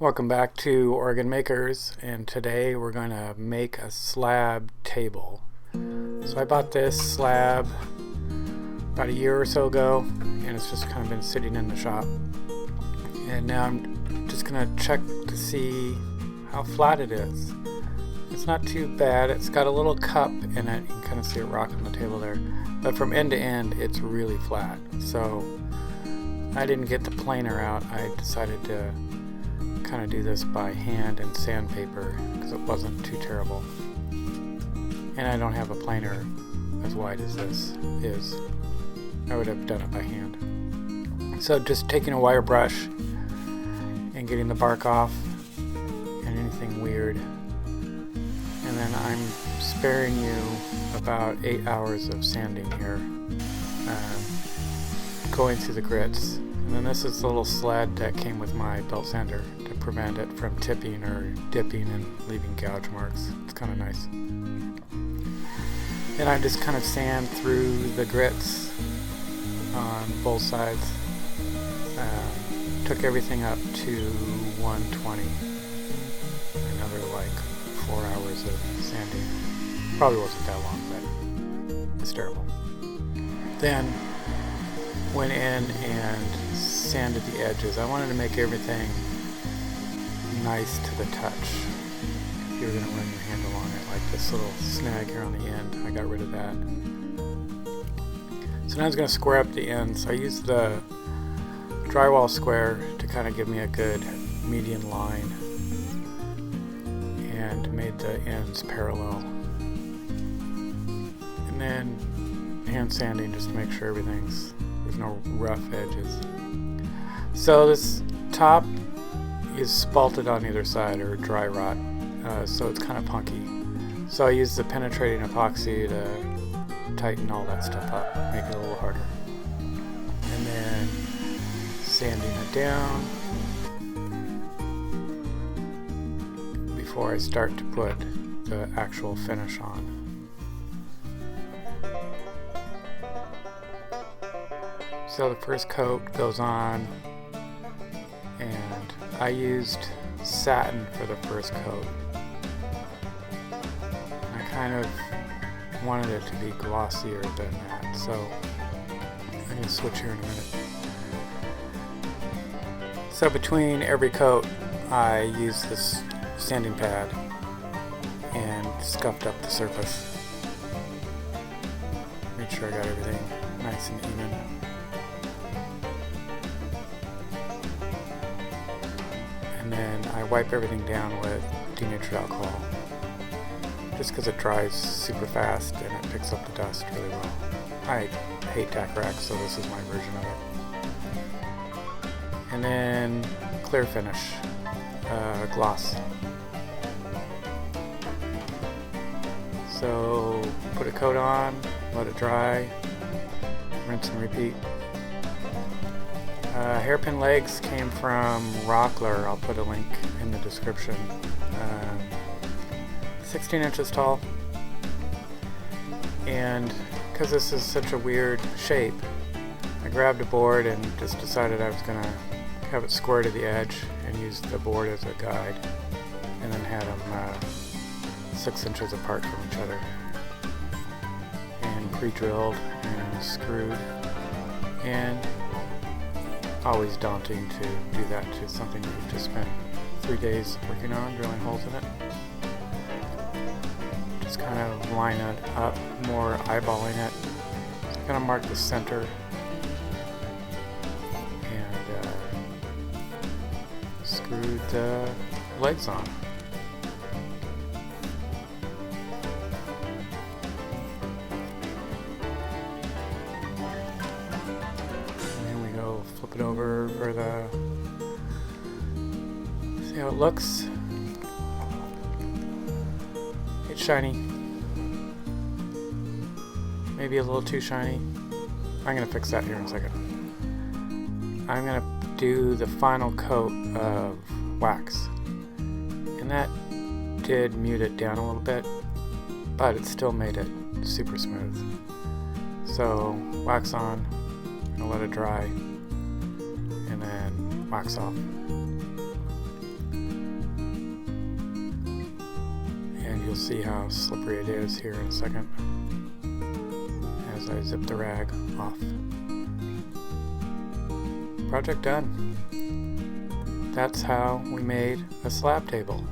Welcome back to Oregon Makers, and today we're going to make a slab table. So I bought this slab about a year or so ago, and it's just kind of been sitting in the shop. And now I'm just going to check to see how flat it is. It's not too bad. It's got a little cup in it. You can kind of see it rock on the table there. But from end to end, it's really flat. So I didn't get the planer out. I decided to kind of do this by hand and sandpaper because it wasn't too terrible. And I don't have a planer as wide as this is. I would have done it by hand. So just taking a wire brush and getting the bark off and anything weird. And then I'm sparing you about 8 hours of sanding here, going through the grits. And then this is the little sled that came with my belt sander to prevent it from tipping or dipping and leaving gouge marks. It's kind of nice. Then I just kind of sand through the grits on both sides. Took everything up to 120. Another like 4 hours of sanding. Probably wasn't that long, but it's terrible. Then went in and sanded the edges. I wanted to make everything nice to the touch. If you were going to run your handle on it, like this little snag here on the end, I got rid of that. So now I was going to square up the ends. I used the drywall square to kind of give me a good median line and made the ends parallel. And then hand sanding just to make sure there's no rough edges. So this top is spalted on either side, or dry rot, so it's kind of punky. So I use the penetrating epoxy to tighten all that stuff up, make it a little harder. And then sanding it down before I start to put the actual finish on. So the first coat goes on, and I used satin for the first coat. I kind of wanted it to be glossier than that, so I'm going to switch here in a minute. So between every coat, I used this sanding pad and scuffed up the surface. Made sure I got everything nice and even. And then I wipe everything down with denatured alcohol, just because it dries super fast and it picks up the dust really well. I hate tack racks, so this is my version of it. And then clear finish, gloss. So put a coat on, let it dry, rinse and repeat. Hairpin legs came from Rockler. I'll put a link in the description. 16 inches tall. And because this is such a weird shape, I grabbed a board and just decided I was going to have it square to the edge and use the board as a guide. And then had them 6 inches apart from each other. And pre-drilled and screwed. And always daunting to do that to something that we've just spent 3 days working on, drilling holes in it. Just kind of line it up, more eyeballing it. I'm going to mark the center and screw the legs on. Flip it over for see how it looks. It's shiny. Maybe a little too shiny. I'm going to fix that here in a second. I'm going to do the final coat of wax. And that did mute it down a little bit, but it still made it super smooth. So wax on, and let it dry. And then wax off. you'll see how slippery it is here in a second as I zip the rag off. Project done. That's how we made a slab table.